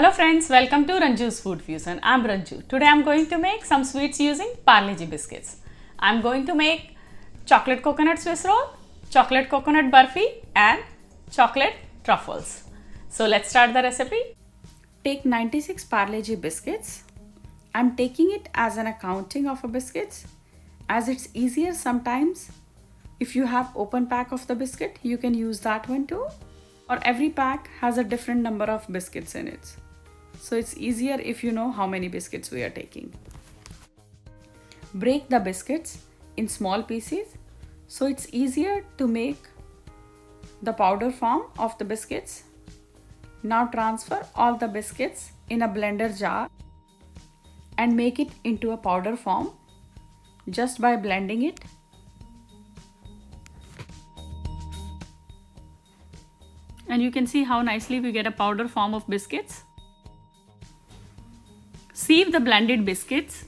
Hello friends, welcome to Ranju's Food Fusion. I'm Ranju. Today I'm going to make some sweets using Parle-G biscuits. I'm going to make chocolate coconut Swiss roll, chocolate coconut burfi and chocolate truffles. So let's start the recipe. Take 96 Parle-G biscuits. I'm taking it as an accounting of a biscuits as it's easier sometimes. If you have open pack of the biscuit, you can use that one too. Or every pack has a different number of biscuits in it. So it's easier if you know how many biscuits we are taking. Break the biscuits in small pieces so it's easier to make the powder form of the biscuits. Now transfer all the biscuits in a blender jar and make it into a powder form just by blending it. And you can see how nicely we get a powder form of biscuits. Sieve the blended biscuits.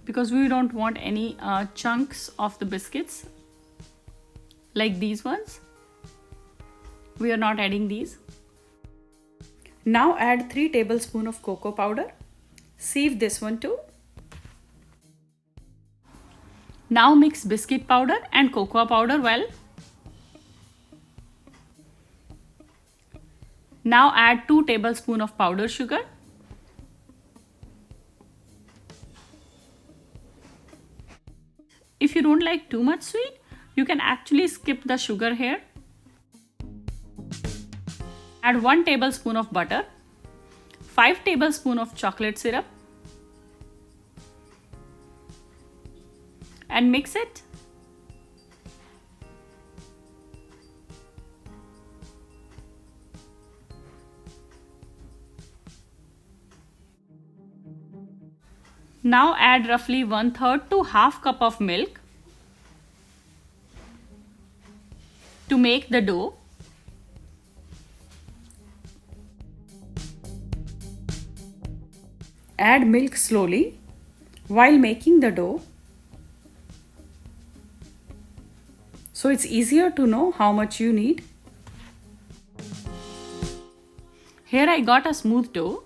Because we don't want any chunks of the biscuits like these ones. We are not adding these. Now add 3 tablespoons of cocoa powder. Sieve this one too. Now mix biscuit powder and cocoa powder well. Now add 2 tablespoons of powdered sugar. If you don't like too much sweet, you can actually skip the sugar here. Add 1 tablespoon of butter, 5 tablespoons of chocolate syrup and mix it. Now add roughly 1/3 to half cup of milk to make the dough. Add milk slowly while making the dough so it's easier to know how much you need. Here I got a smooth dough.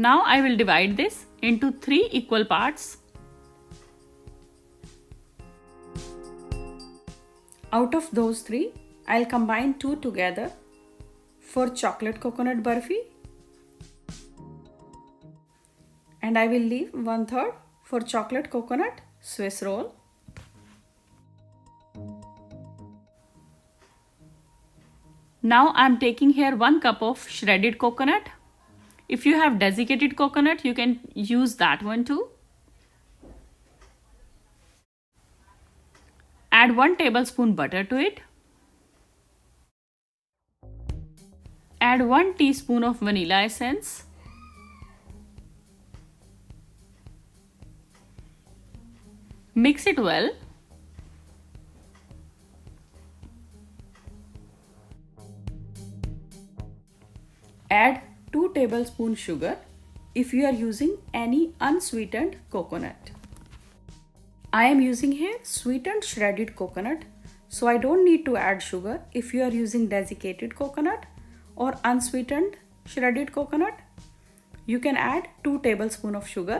Now I will divide this into 3 equal parts. Out of those 3, I'll combine 2 together for chocolate coconut burfi and I will leave 1/3 for chocolate coconut Swiss roll. Now I'm taking here 1 cup of shredded coconut. If you have desiccated coconut, you can use that one too. Add 1 tablespoon butter to it. Add 1 teaspoon of vanilla essence. Mix it well. Add 2 tablespoons sugar if you are using any unsweetened coconut. I am using here sweetened shredded coconut, so I don't need to add sugar. If you are using desiccated coconut or unsweetened shredded coconut, you can add 2 tablespoons of sugar.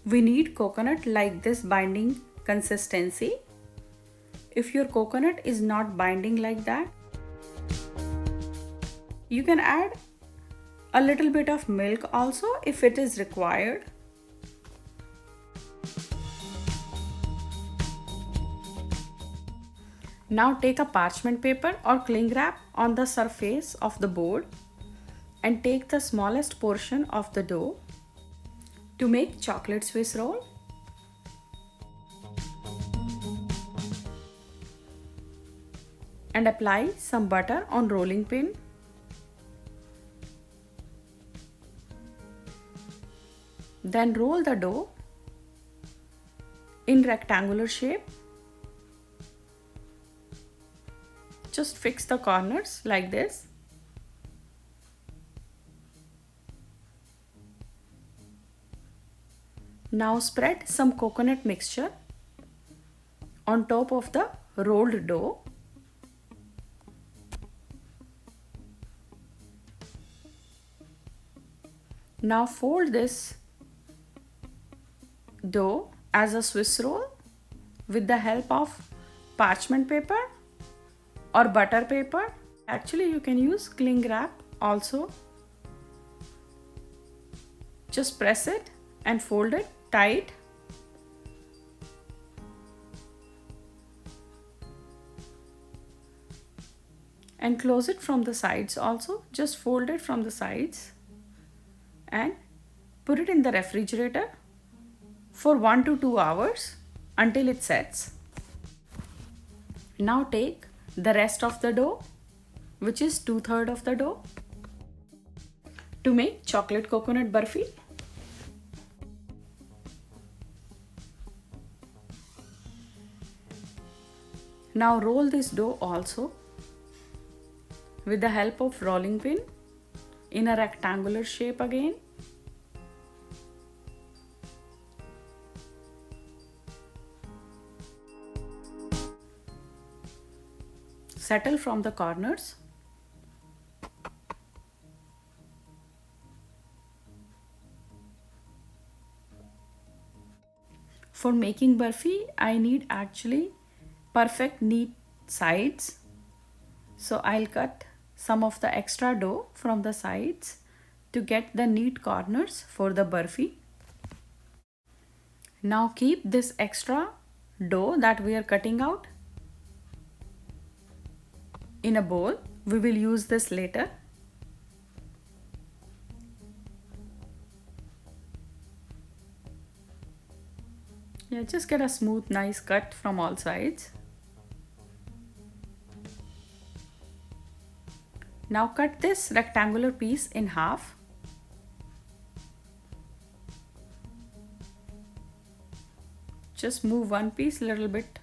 We need coconut like this binding consistency. If your coconut is not binding like that, you can add a little bit of milk also if it is required. Now take a parchment paper or cling wrap on the surface of the board and take the smallest portion of the dough to make chocolate Swiss roll. And apply some butter on rolling pin. Then roll the dough in rectangular shape. Just fix the corners like this. Now spread some coconut mixture on top of the rolled dough Now fold this dough as a Swiss roll with the help of parchment paper or butter paper. Actually, you can use cling wrap also. Just press it and fold it tight. And close it from the sides also. Just fold it from the sides and put it in the refrigerator for 1 to 2 hours until it sets. Now take the rest of the dough, which is 2/3 of the dough, to make chocolate coconut barfi. Now roll this dough also with the help of rolling pin in a rectangular shape again. Settle from the corners. For making barfi, I need actually perfect neat sides. So I'll cut some of the extra dough from the sides to get the neat corners for the barfi. Now keep this extra dough that we are cutting out in a bowl. We will use this later. Yeah, just get a smooth, nice cut from all sides. Now cut this rectangular piece in half. Just move one piece a little bit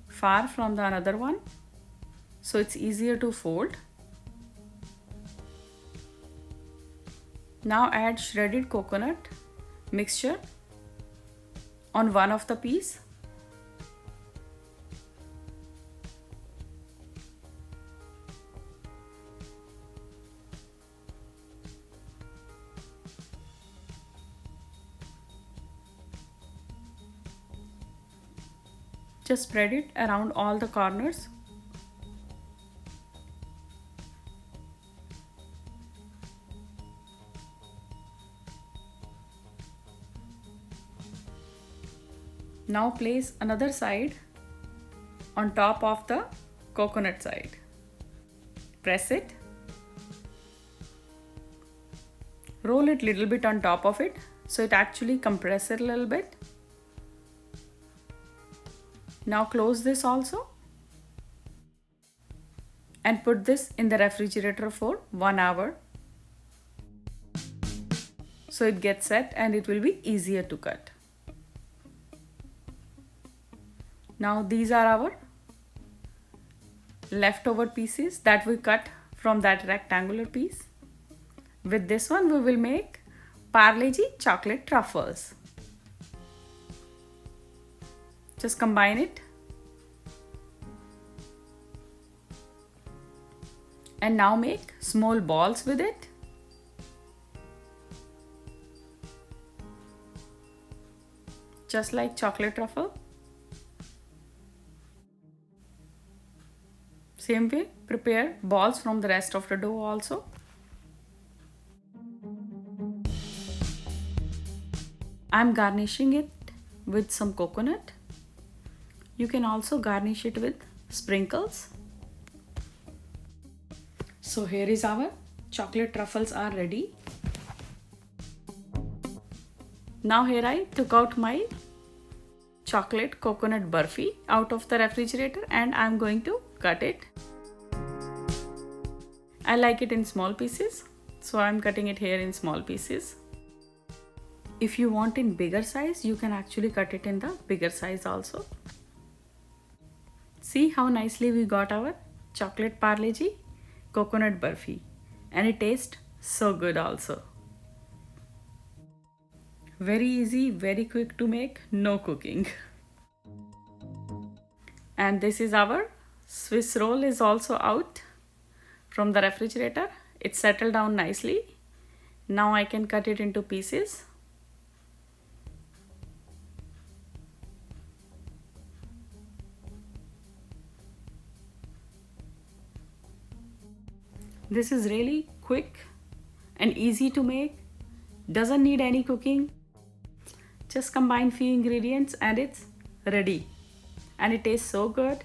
far from the another one, so it's easier to fold. Now add shredded coconut mixture on one of the piece. Just spread it around all the corners. Now place another side on top of the coconut side. Press it. Roll it little bit on top of it so it actually compresses it a little bit. Now close this also and put this in the refrigerator for 1 hour so it gets set and it will be easier to cut. Now these are our leftover pieces that we cut from that rectangular piece. With this one we will make Parle-G chocolate truffles. Just combine it and now make small balls with it. Just like chocolate truffle. Same way, prepare balls from the rest of the dough also. I'm garnishing it with some coconut. You can also garnish it with sprinkles. So here is our chocolate truffles are ready. Now here I took out my chocolate coconut barfi out of the refrigerator and I'm going to cut it. I like it in small pieces, so I'm cutting it here in small pieces. If you want in bigger size, you can actually cut it in the bigger size also. See how nicely we got our chocolate Parle-G coconut barfi, and it tastes so good also. Very easy, very quick to make, no cooking. And this is our Swiss roll is also out from the refrigerator. It settled down nicely Now I can cut it into pieces. This is really quick and easy to make. Doesn't need any cooking. Just combine few ingredients and it's ready. And it tastes so good.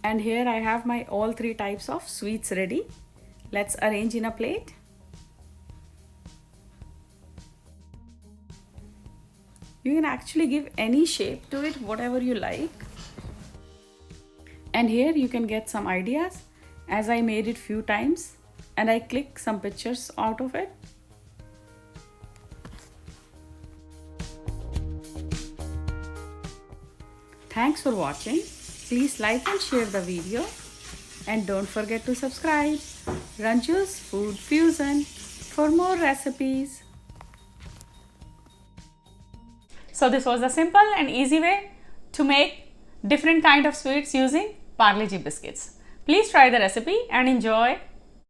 And here I have my all three types of sweets ready. Let's arrange in a plate. You can actually give any shape to it, whatever you like. And here you can get some ideas, as I made it few times and I click some pictures out of it. Thanks for watching. Please like and share the video. And don't forget to subscribe. Ranju's Food Fusion for more recipes. So this was a simple and easy way to make different kind of sweets using Parle-G biscuits. Please try the recipe and enjoy.